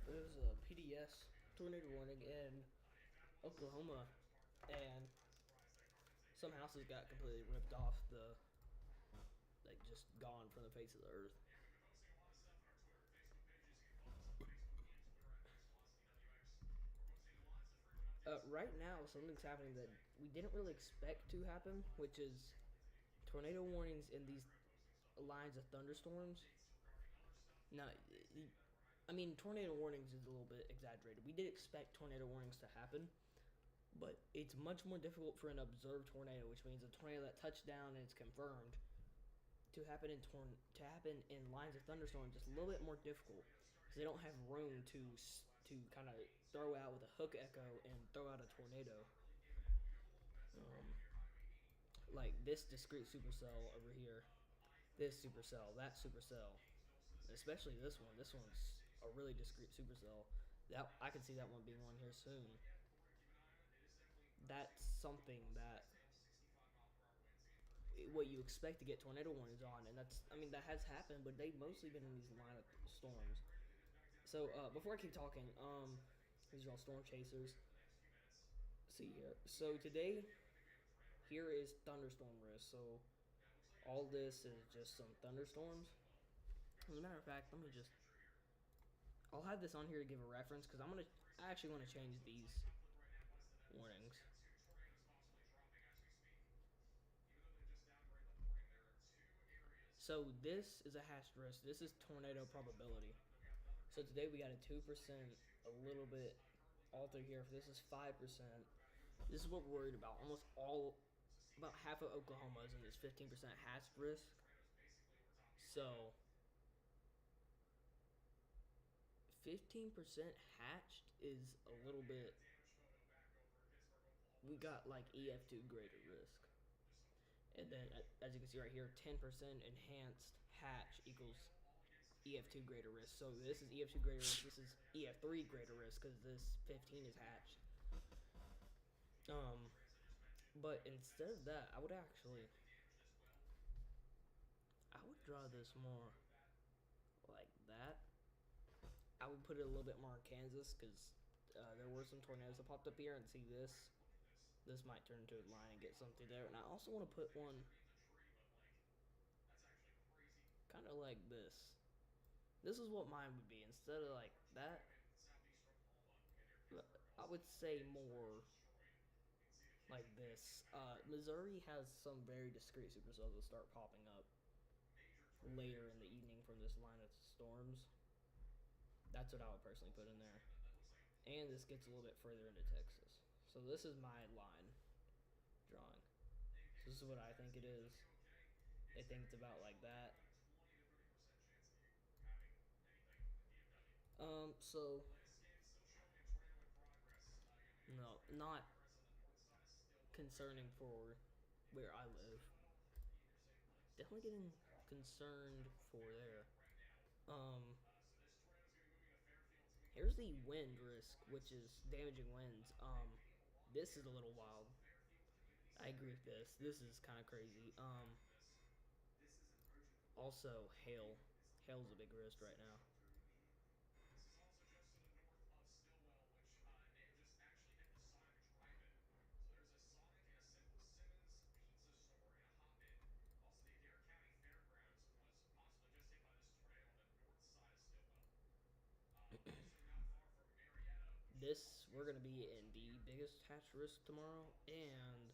There's a PDS tornado warning in Oklahoma, and some houses got completely ripped off the, like, just gone from the face of the earth. Right now, something's happening that we didn't really expect to happen, which is tornado warnings in these lines of thunderstorms. Now, I mean, tornado warnings is a little bit exaggerated. We did expect tornado warnings to happen, but it's much more difficult for an observed tornado, which means a tornado that touched down and it's confirmed, to happen in lines of thunderstorms. Just a little bit more difficult because they don't have room to kind of throw out with a hook echo and throw out a tornado. Um, like this discrete supercell over here, this supercell, that supercell, especially this one. This one's a really discrete supercell. That I can see that one being one here soon. That's something that what you expect to get tornado warnings on, and that's, I mean, that has happened, but they've mostly been in these line of storms. So before I keep talking, these are all storm chasers. See here. So today, here is thunderstorm risk. So all this is just some thunderstorms. As a matter of fact, let me just. I'll have this on here to give a reference because I actually want to change these warnings. So this is a hatched risk. This is tornado probability. So today we got a 2%, a little bit all through here. This is 5%. This is what we're worried about. About half of Oklahoma is in this 15% hatched risk. So 15% hatched is a little bit. We got like EF2 greater risk. And then, as you can see right here, 10% enhanced hatch equals EF2 greater risk. So this is EF2 greater risk. This is EF3 greater risk because this 15 is hatched. But instead of that, I would draw this more like that. I would put it a little bit more in Kansas because there were some tornadoes that popped up here, and see this. This might turn into a line and get something there. And I also want to put one kind of like this. This is what mine would be. Instead of like that, I would say more like this. Missouri has some very discrete supercells that start popping up later in the evening from this line of storms. That's what I would personally put in there. And this gets a little bit further into Texas. So this is my line drawing. So this is what I think it is. I think it's about like that. So no, not concerning for where I live. Definitely getting concerned for there. Um, Here's the wind risk, which is damaging winds. This is a little wild. I agree with this. This is kind of crazy. Also hail. Hail's a big risk right now. This, we're gonna be in the biggest hatch risk tomorrow, and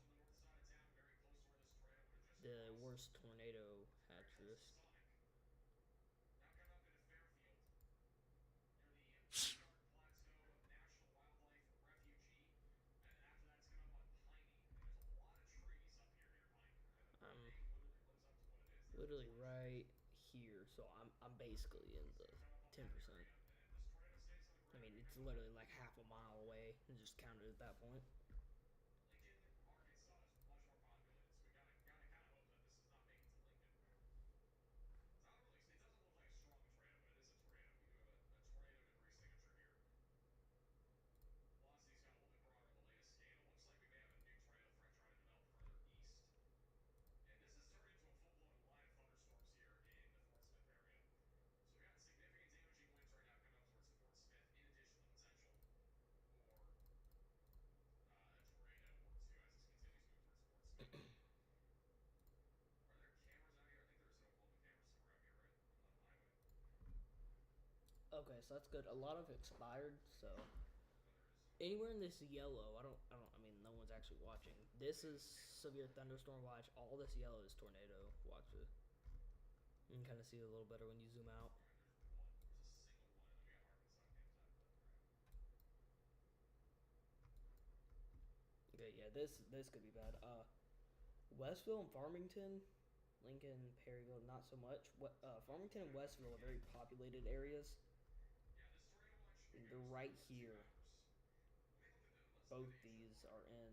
the worst tornado hatch risk. I'm literally right here, so I'm basically in the 10%. I mean, it's literally like half a mile away, and just counted at that point. Okay, so that's good. A lot of expired. So anywhere in this yellow, I mean, no one's actually watching. This is severe thunderstorm watch. All this yellow is tornado watch. You can kind of see it a little better when you zoom out. Okay, yeah, this could be bad. Westville and Farmington, Lincoln, Perryville, not so much. What Farmington and Westville are very populated areas. And they're right here. Both these are in.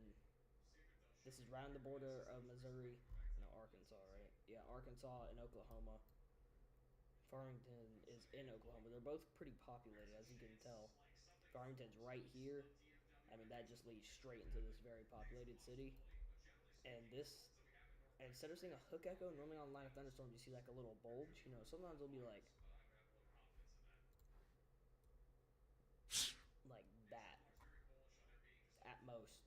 This is right on the border of Missouri and Arkansas, right? Yeah, Arkansas and Oklahoma. Farmington is in Oklahoma. They're both pretty populated, as you can tell. Farmington's right here. I mean, that just leads straight into this very populated city. And this, and instead of seeing a hook echo, normally on line of thunderstorms you see like a little bulge. You know, sometimes it'll be like that at most.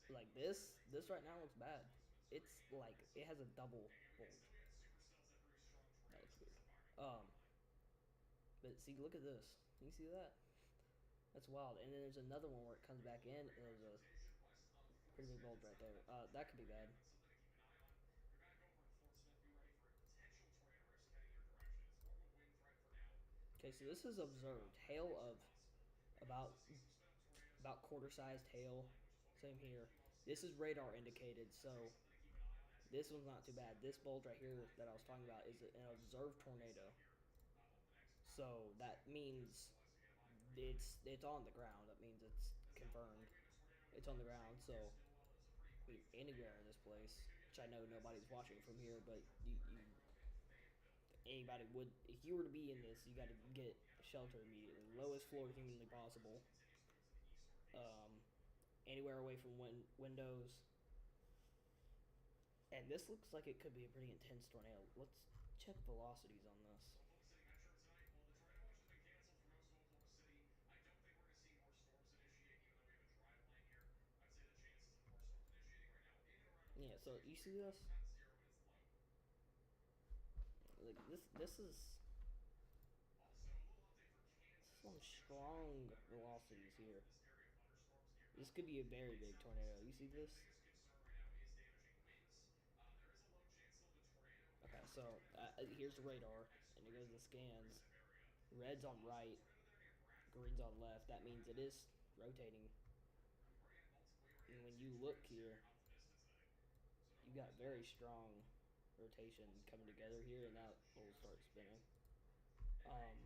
Like this right now looks bad. It's like it has a double bulge. That looks weird. But see, look at this. Can you see that? That's wild. And then there's another one where it comes back in, and there's a pretty big bulge right there. That could be bad. Okay, so this is observed hail of about quarter-sized hail. Same here. This is radar indicated, so this one's not too bad. This bulge right here that I was talking about is an observed tornado. So that means it's on the ground. That means it's confirmed. It's on the ground. So I mean, anywhere in this place, which I know nobody's watching from here, but anybody would, if you were to be in this, you got to get shelter immediately, lowest floor humanly possible. Um, Anywhere away from windows. And this looks like it could be a pretty intense tornado. Let's check velocities on this. Yeah, so you see this? Like this is some strong velocities here. This could be a very big tornado. You see this? Okay, so here's the radar, and it goes to scans. Red's on right, green's on left. That means it is rotating. And when you look here, you got very strong rotation coming together here, and that will start spinning. Um,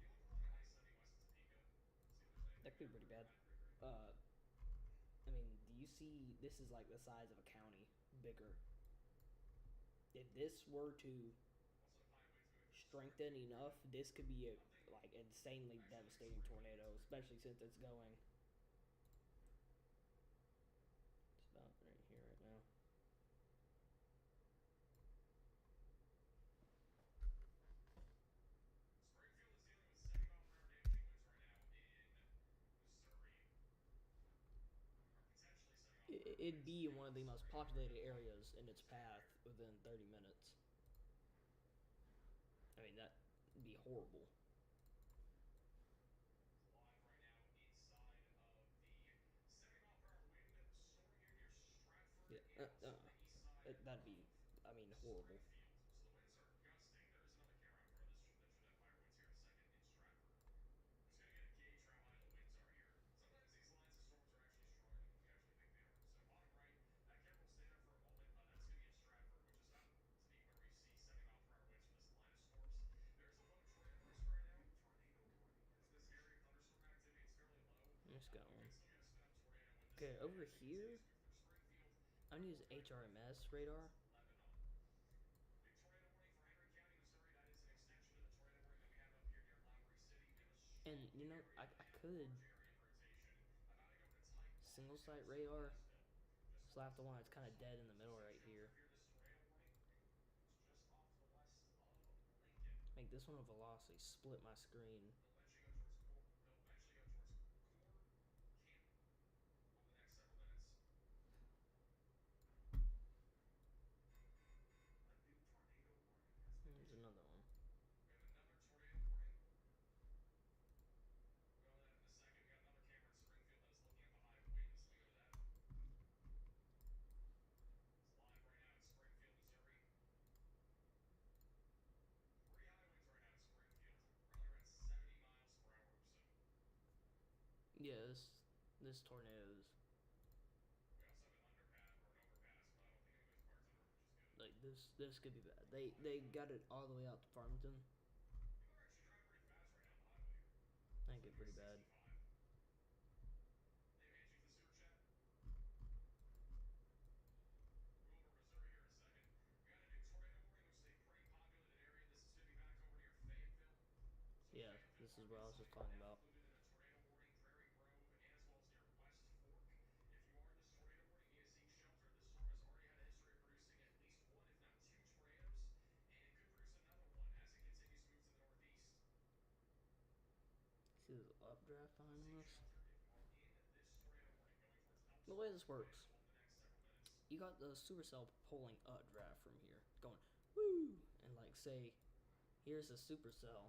that could be pretty bad. Uh, I mean, do you see? This is like the size of a county, bigger. If this were to strengthen enough, this could be a like insanely devastating tornado, especially since it's going. It's about right here right now. It'd be one of the most populated areas in its path within 30 minutes. I mean, that'd be horrible. Yeah, that'd be, I mean, horrible. Let's go. Okay, over here, I'm gonna use HRMS radar. And, you know, I could single site radar slap the one that's kind of dead in the middle right here. Make this one a velocity, split my screen. There's another one. Yeah, this tornadoes like this could be bad. They got it all the way out to Farmington. I think it pretty bad. Yeah, this is what I was just talking about. See this updraft behind us? The way this works, you got the supercell pulling updraft from here, going woo, and like say, here's the supercell.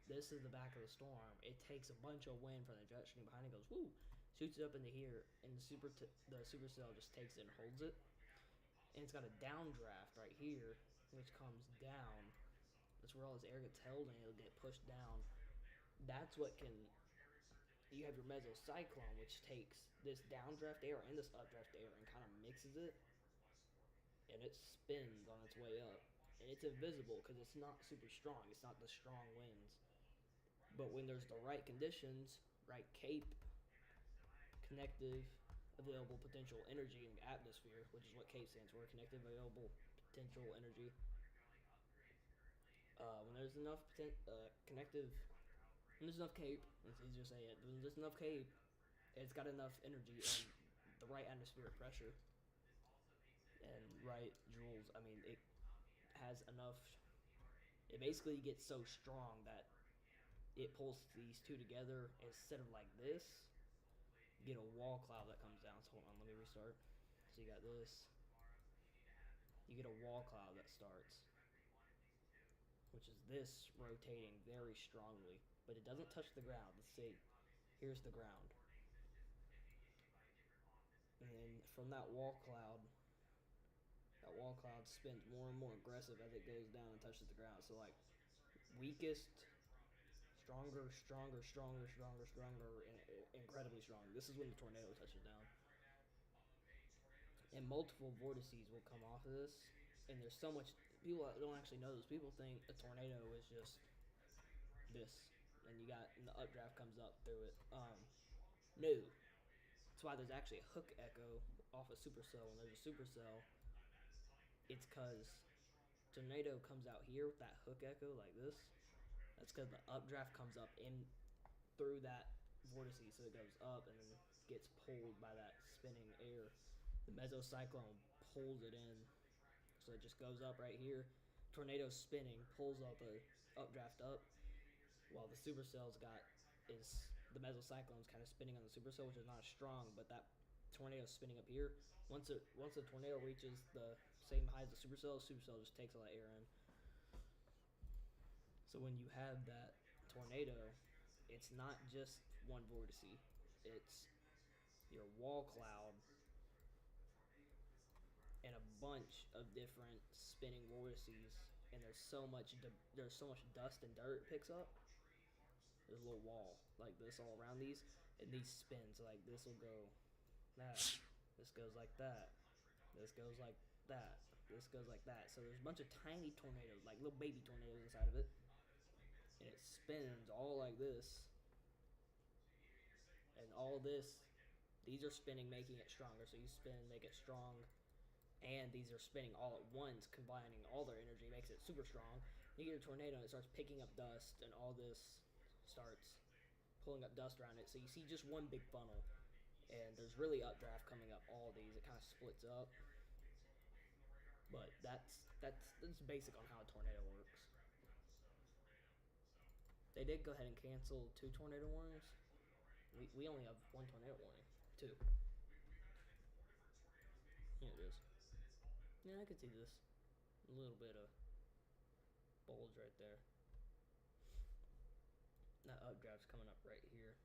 This is the back of the storm. It takes a bunch of wind from the jet stream behind it, goes woo, shoots it up into here, and the supercell just takes it and holds it. And it's got a downdraft right here, which comes down. That's where all this air gets held and it'll get pushed down. That's what can. You have your mesocyclone, which takes this downdraft air and this updraft air and kind of mixes it, and it spins on its way up. And it's invisible because it's not super strong. It's not the strong winds. But when there's the right conditions, right cape, connective, available potential energy in the atmosphere, which is what CAPE stands for, connective available potential energy. When there's enough connective, when there's enough CAPE, it's easier to say it. When there's enough CAPE, it's got enough energy and the right atmospheric pressure and right joules. I mean, it has enough. It basically gets so strong that it pulls these two together instead of like this. You get a wall cloud that comes down. So hold on, let me restart. So you got this. You get a wall cloud that starts, which is this rotating very strongly, but it doesn't touch the ground. Let's see. Here's the ground. And then from that wall cloud spins more and more aggressive as it goes down and touches the ground. So like weakest, stronger, stronger, stronger, stronger, stronger, and incredibly strong. This is when the tornado touches down. And multiple vortices will come off of this. And there's so much people don't actually know this. People think a tornado is just this, and you got and the updraft comes up through it. No, that's why there's actually a hook echo off a supercell. When there's a supercell, it's because tornado comes out here with that hook echo like this. That's because the updraft comes up in through that vortice, so it goes up and then gets pulled by that spinning air. The mesocyclone pulls it in, so it just goes up right here. Tornado spinning pulls up a updraft up, while the supercell's got is the mesocyclone's kind of spinning on the supercell, which is not as strong, but that tornado spinning up here. Once the tornado reaches the same height as the supercell just takes all that air in. So when you have that tornado, it's not just one vortice. It's your wall cloud and a bunch of different spinning vortices. And there's so much dust and dirt it picks up. There's a little wall like this all around these, and these spin. So like this will go that. This goes like that. This goes like that. This goes like that. So there's a bunch of tiny tornadoes, like little baby tornadoes inside of it, and it spins all like this. And all this, these are spinning, making it stronger. So you spin, make it strong, and these are spinning all at once, combining all their energy, makes it super strong. You get a tornado, and it starts picking up dust, and all this starts pulling up dust around it. So you see just one big funnel, and there's really updraft coming up all these. It kind of splits up, but that's basic on how a tornado works. They did go ahead and cancel 2 tornado warnings. We only have 1 tornado warning. 2. Here it is. Yeah, I could see this. A little bit of bulge right there. That updraft's coming up right here.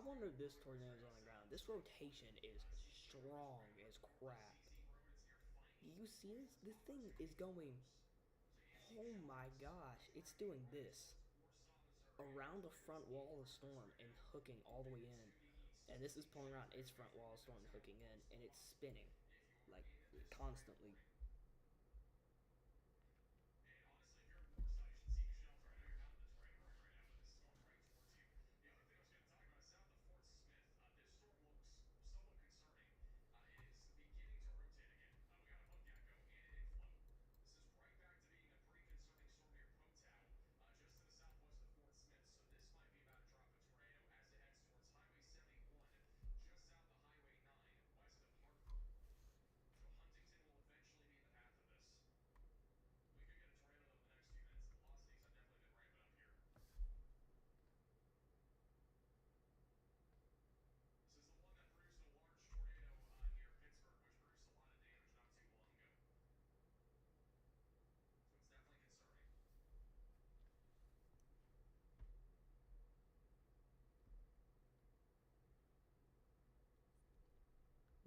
wonder if this tornado is on the ground. This rotation is strong as crap. Do you see this? This thing is going. Oh my gosh! It's doing this around the front wall of the storm and hooking all the way in. And this is pulling around its front wall of the storm and hooking in, and it's spinning like constantly.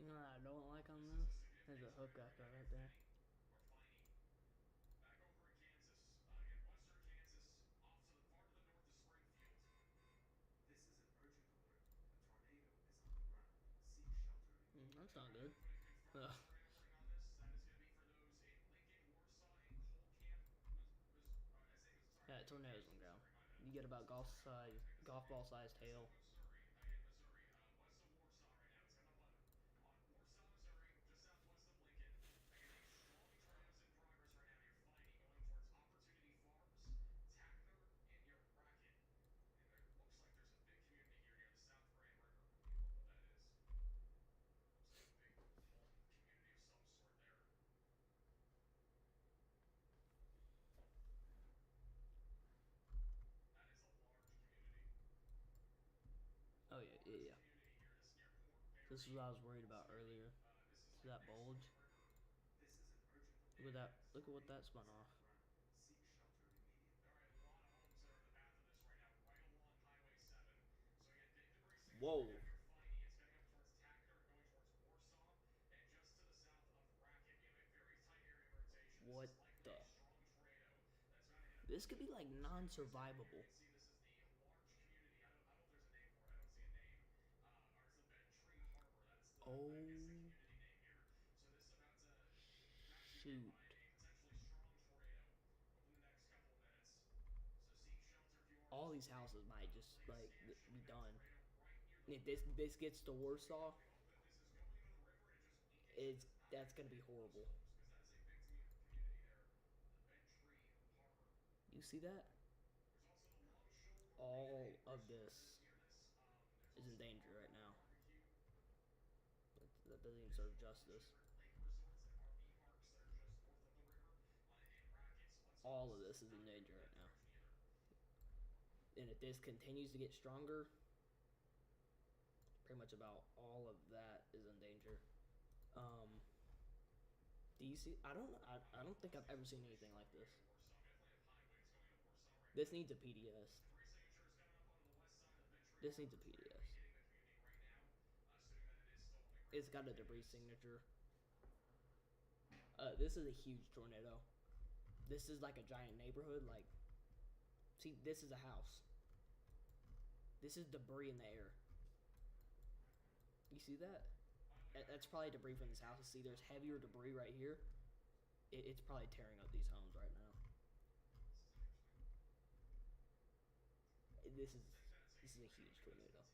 You know what I don't like on this? There's a hook echo right there. That's not good. Ugh. Yeah, tornadoes on the ground. You get about golf ball sized hail. Oh yeah, yeah, yeah. This is what I was worried about earlier. See that bulge? Look at that. Look at what that spun off. Whoa. What the? This could be like non-survivable. Oh shoot. All these houses might just like be done. If this gets to Warsaw, it's that's gonna be horrible. You see that? All of this is in danger right now. That doesn't even serve justice. All of this is in danger right now. And if this continues to get stronger, pretty much about all of that is in danger. Um, do you see? I don't think I've ever seen anything like this. This needs a PDS. This needs a PDS. It's got a debris signature. This is a huge tornado. This is like a giant neighborhood. Like, see, this is a house. This is debris in the air. You see that? That's probably debris from this house. See, there's heavier debris right here. It's probably tearing up these homes right now. This is a huge tornado.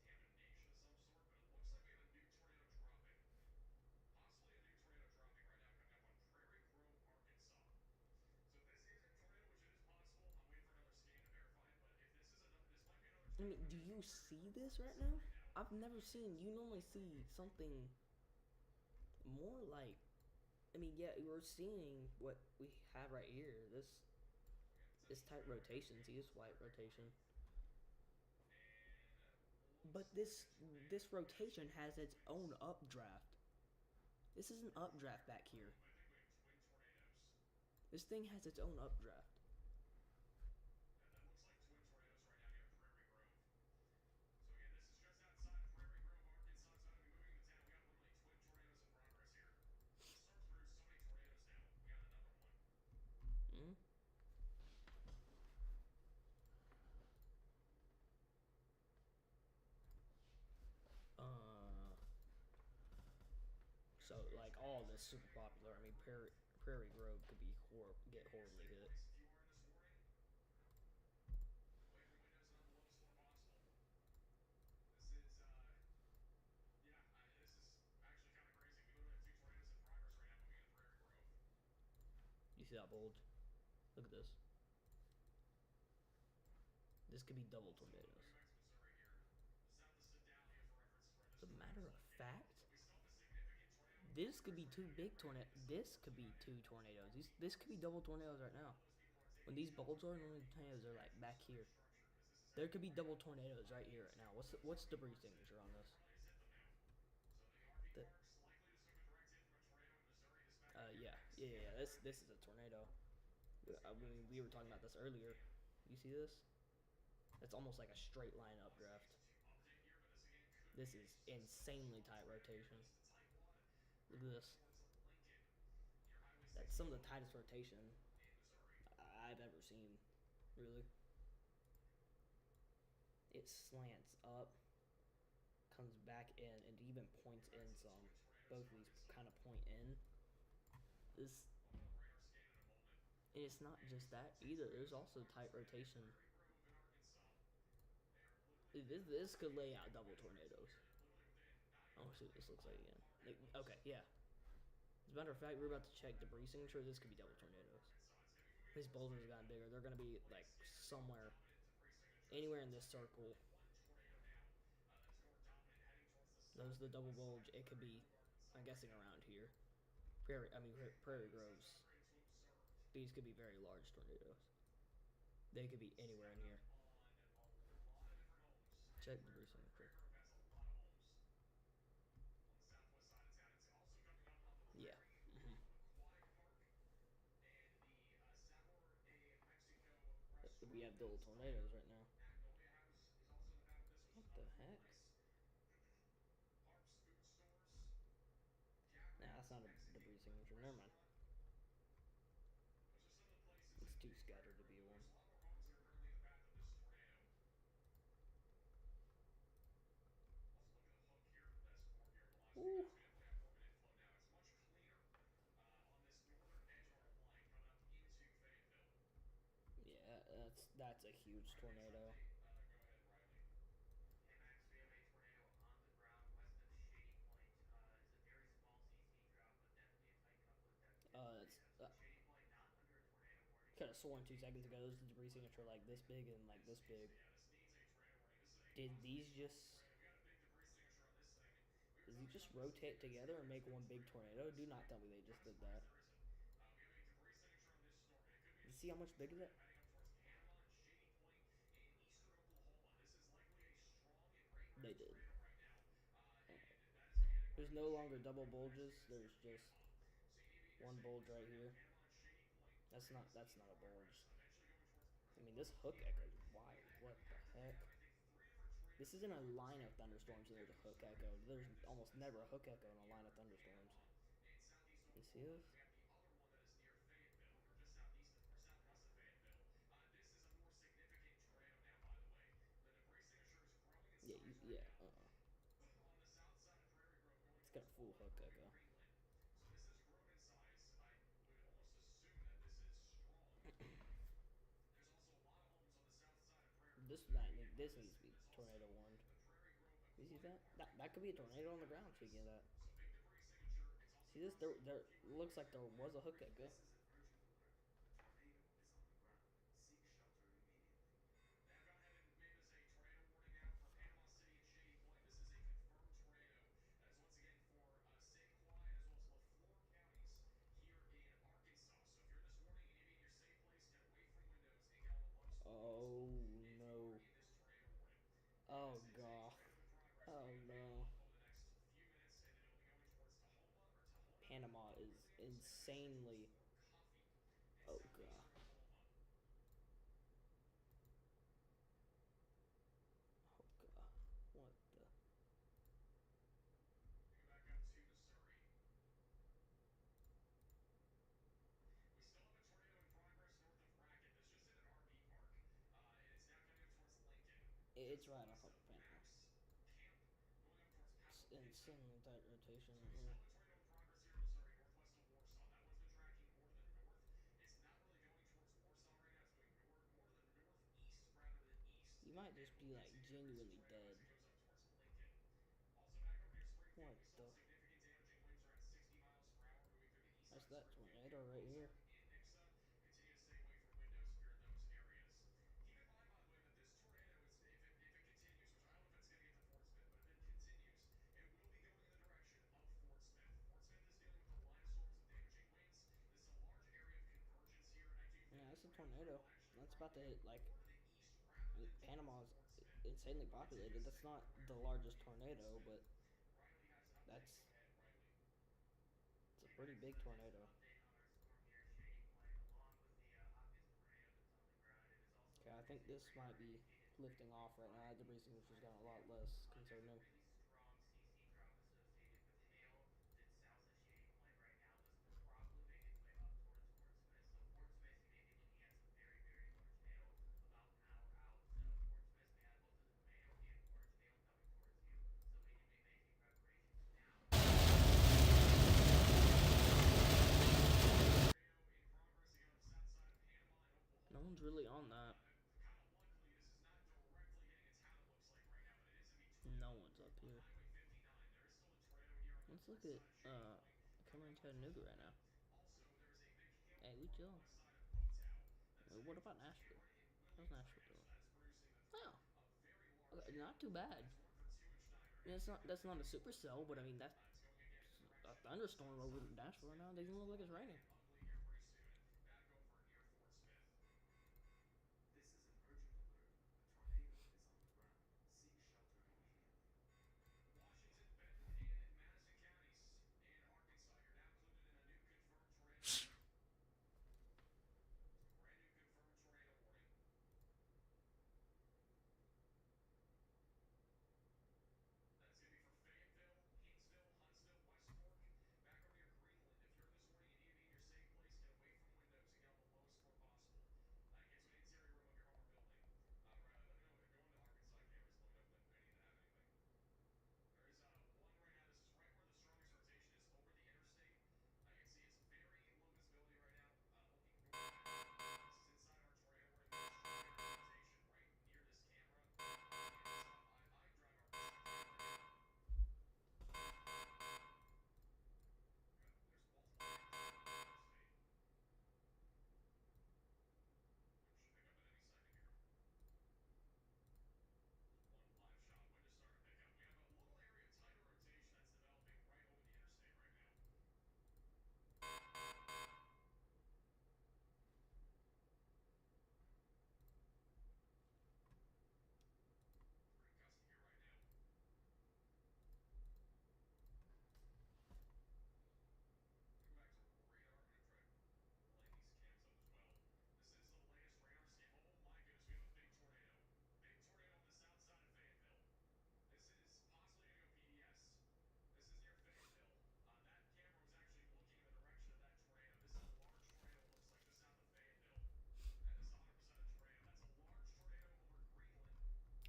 I mean, do you see this right now? I've never seen. You normally see something more like. I mean, yeah, we're seeing what we have right here. This type rotation. See this white rotation. But this rotation has its own updraft. This is an updraft back here. This thing has its own updraft. is super popular. I mean, Prairie Grove could be get horribly hit. You see that bulge? Look at this. This could be double tornadoes. As a matter of fact, this could be two big tornadoes. This could be two tornadoes. This could be double tornadoes right now. When these bulges are, normally the tornadoes are like back here. There could be double tornadoes right here right now. What's the debris signature on this? The, yeah. This is a tornado. I mean, we were talking about this earlier. You see this? It's almost like a straight line updraft. This is insanely tight rotation. Look at this. That's some of the tightest rotation I've ever seen. Really. It slants up, comes back in, and even points in some. Both of these kind of point in. This. And it's not just that either. There's also tight rotation. This could lay out double tornadoes. I want to see what this looks like again. Okay, yeah. As a matter of fact, we're about to check debris signature. This could be double tornadoes. These boulders have gotten bigger. They're going to be like somewhere, anywhere in this circle. Those are the double bulge. It could be, I'm guessing, around here. Prairie Groves. These could be very large tornadoes. They could be anywhere in here. Check debris signature. Yeah. Mm-hmm. We have double tornadoes right now. What the heck? Nah, that's not a debris signature. Never mind. It's too scattered to be one. Ooh. Yeah, that's a huge tornado. It's could have sworn 2 seconds ago those debris signature like this big and like this big. Did these just? Does he just rotate together and make one big tornado? Do not tell me they just did that. You see how much bigger that? They did. There's no longer double bulges. There's just one bulge right here. That's not a bulge. I mean, this hook echo is wild. What the heck? This isn't a line of thunderstorms. There's a hook echo. There's almost never a hook echo in a line of thunderstorms. You see this? Yeah. It's got a full hook echo. This needs to be tornado warned. You see that? That could be a tornado on the ground. Speaking of that, see this? There looks like there was a hook echo. Oh no. Oh god. Oh no. Panama is insanely. Oh god. Oh god. What the? It's right off of Panama. It's insanely tight rotation. just be like genuinely dead. What the? That's that tornado right here. Yeah, that's a tornado. That's about to hit like Panama's insanely populated. That's not the largest tornado, but that's it's a pretty big tornado. Okay, I think this might be lifting off right now. The breeze has gotten a lot less concerning. No one's really on that. No one's up here. Let's look at Cameron Chattanooga right now. Hey, we chill. What about Nashville? How's Nashville doing? Oh, okay, not too bad. I mean, that's not a supercell, but I mean that's a thunderstorm over Nashville right now. It doesn't look like it's raining.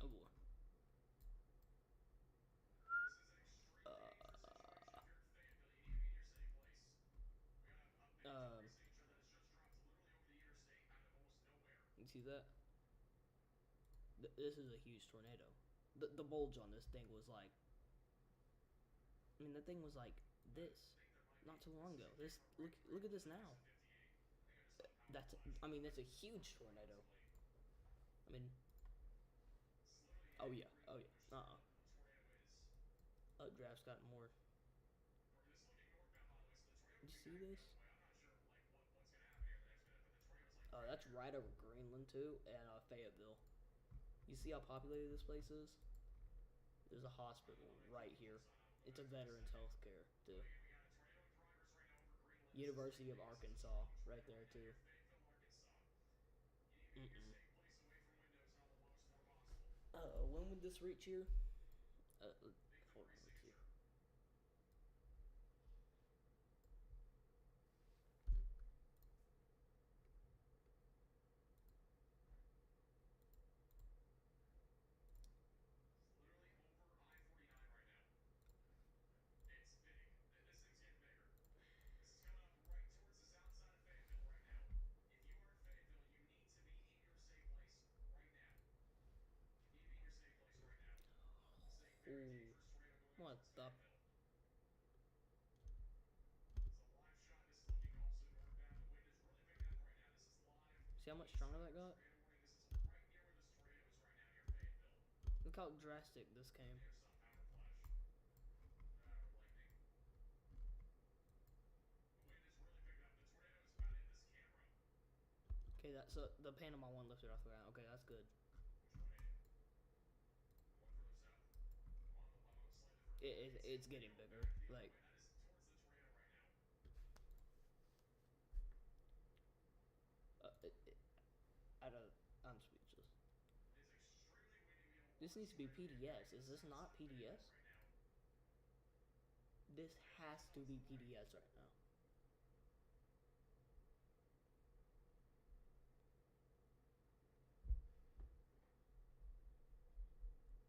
Oh boy. Um, you see that? This is a huge tornado. The bulge on this thing was like, I mean, the thing was like this, not too long ago. This look at this now. That's I mean, that's a huge tornado. I mean, oh yeah, oh yeah. Draft's gotten more. Did you see this? That's right over Greenland too, and Fayetteville. You see how populated this place is? There's a hospital right here. It's a veterans health care too. University of Arkansas right there too. Mm-mm. When would this reach here? Hold on, let's see. What the? It's a live shot. This is looking also northbound. The wind is really picking up right now. This is live See how much east stronger side that got? tornado warning. This is right near where this tornado is right now near Fayetteville. Look how drastic this I came. may have saw a power flash or lightning. The wind is really picking up. The tornado is about to hit this camera. Okay, that's the Panama one lifted off the ground. Okay, that's good. Which one hitting? The one further south? I'm on slightly further north. You can see the It's wind getting going bigger. back the other Like way. That is towards the tornado right now. I don't. I'm speechless. It is extremely windy. We have a This large needs to be tornado PDS. entering the Is this south not side of Fayetteville PDS? right now. This Tornado has moving to off to be the right. PDS right now. This tornado is extremely close to this camera. That was a power flash. There's a tornado on the right, I think. I'm pretty sure the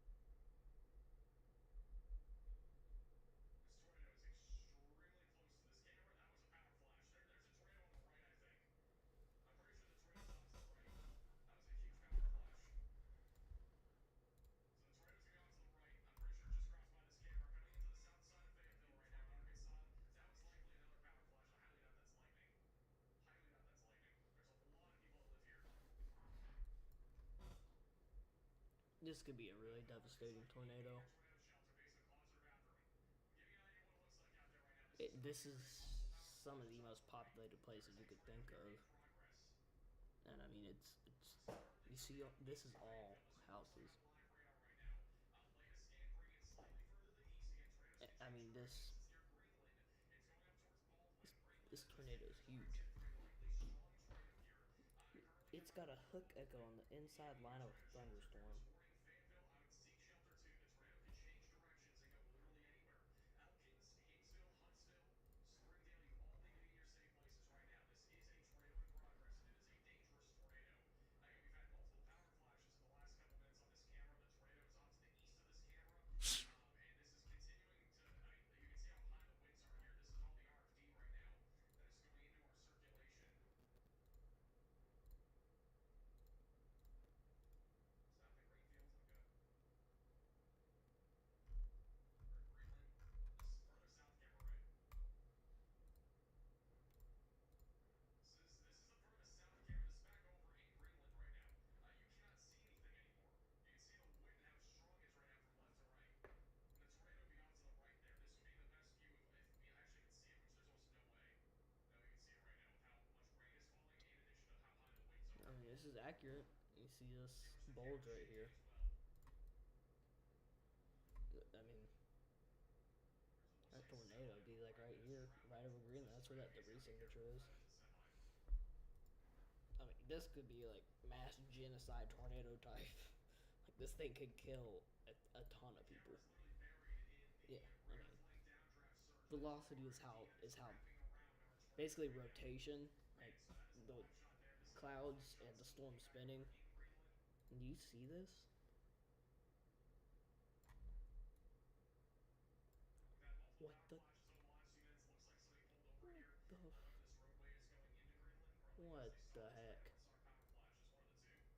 tornado's off to the right. That was a huge power flash. So the tornado's gonna be off to the right. I'm pretty sure it just crossed by this camera, coming into the south side of Fayetteville right now in Arkansas. That was likely another power flash. I highly doubt that's lightning. Highly doubt that's lightning. There's a lot of people that live here. This could be a really Fayetteville, Arkansas. devastating You need to get in tornado. your tornado shelter, basement, closet, or bathroom. I'm giving you an idea of what it looks like out there right now. This is going This to be a very is volatile power some flash of that's the off to most the right. populated There places is you a could tornado think warning of, in progress. and I mean This it's is currently you see moving up this east is of all Fayetteville. This is what it looks like houses. on live radar right now. Latest scan bringing it slightly further to the east. Again, tornadoes can I change mean directions. It's near Greenland. It's going up towards Baldwin. Greenland this is just tornado to is the right. huge. See a very likely strong tornado here. Currently It's heading got a towards hook echo Baldwin. on the You need to inside get in your line of tornado a shelter. There thunderstorm. is warning Fayetteville. I would seek shelter too. The tornado could change directions and go literally anywhere. Elkins, Haynesville, Huntsville, Springdale, you all need to be in your safe places right now. This is a tornado in progress, and it is a dangerous tornado. Again, we've had multiple power flashes in the last couple minutes on this camera. The tornado is off to the east of this camera, and this is continuing to. I mean, you can see how high the winds are here. This is all the RFD right now that is going into our circulation. South of Greenfield, okay. Or Greenland. This is further south camera, right? This is the furthest south camera. This is back over in Greenland right now. You cannot see anything anymore. You can see the wind and how strong it is right now from left to right. And the tornado would be off to the right there. This would be the best view if we actually could see it, which there's almost no way that we can see it right now with how much rain is falling in addition to how high the winds I are. mean this is accurate. You see this Camera said camera bulge right shaking here. as well. I mean It looks that like tornado semi would be over like right, right but it's here, traveling right over towards Greenland. us That's where right that now. You debris just have to be signature careful. is. That is a semi. I mean, this could be like mass genocide tornado type. Like this thing could kill a ton The of camera people. is literally buried in Yeah, the I rear mean, flank downdraft surge. That is our velocity RFD that is is how wrapping around our tornado basically right now. rotation, like Man, so that is a the live shot there. This is one of the live clouds and shots the that we're storm looking back over spinning. in Greenland. Do you see this? We've had multiple What power the? flashes over the last few minutes. Looks like somebody pulled over What here the? over this roadway is going into Greenland, or only because What they saw the the tornado heck? or saw a power flash. It's one of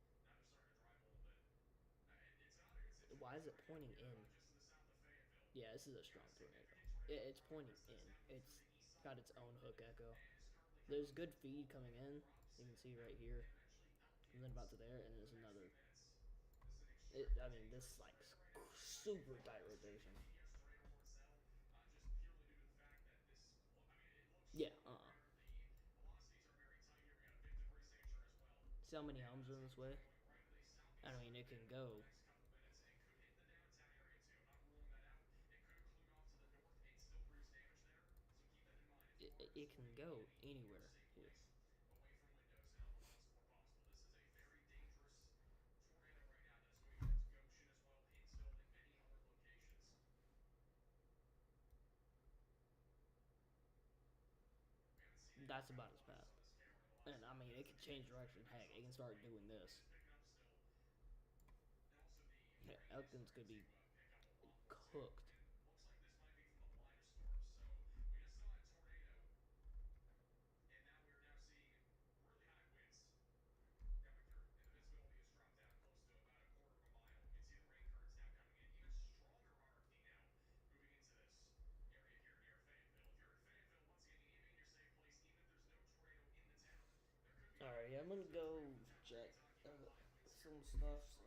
the two. Now they're starting to drive a little bit. It's not a good Why is situation it right now pointing here, in? just to the south of Fayetteville. Yeah, this is a Got strong a tornado. significant tornado in It's pointing progress that is in. now moved through It's the east side got of its own hook Greenland echo. and is currently There's traveling good towards feed coming Baldwin and in. You can Robinson see right Mountain here, and eventually and then about Elkins to there, and over there's the next few another. minutes. This is an extremely I mean, dangerous this like tornado right now. This is not super usually the tight highest rotation. changing PDS tornado warning cell, just purely due to the fact that this. I mean, it looks Yeah. strong on radar. The velocities are very tight here. We got a big debris signature as well. See how many And homes are it's in going to this be way? going rapidly I southeast mean, side of it can Fayetteville over the go. next couple minutes and could hit the downtown area too. I'm not ruling that out. It could include off to the north and still produce damage there. So keep that in mind as you are It exploring can to get go in your anywhere safe here. place away from windows and on the lowest floor possible. This is a very dangerous tornado right now that is going towards Goshen as well, Hinsville, and many other locations. We haven't seen any more That's power about as bad. flashes on this camera in the last And I couple mean, it minutes. could Again, change the tornado direction. is Heck, it off can to the start right. doing The wind is this. picking up still. And also the rain is Elkins starting could to be pick up a lot more too. cooked. And looks like this might be from the liner storms. So we just saw a tornado, and now we're now seeing really high winds coming through. And the visibility has dropped down close to about a quarter of a mile. You can see the rain currents now coming in. Even stronger RFD now moving into gonna go check some stuff. So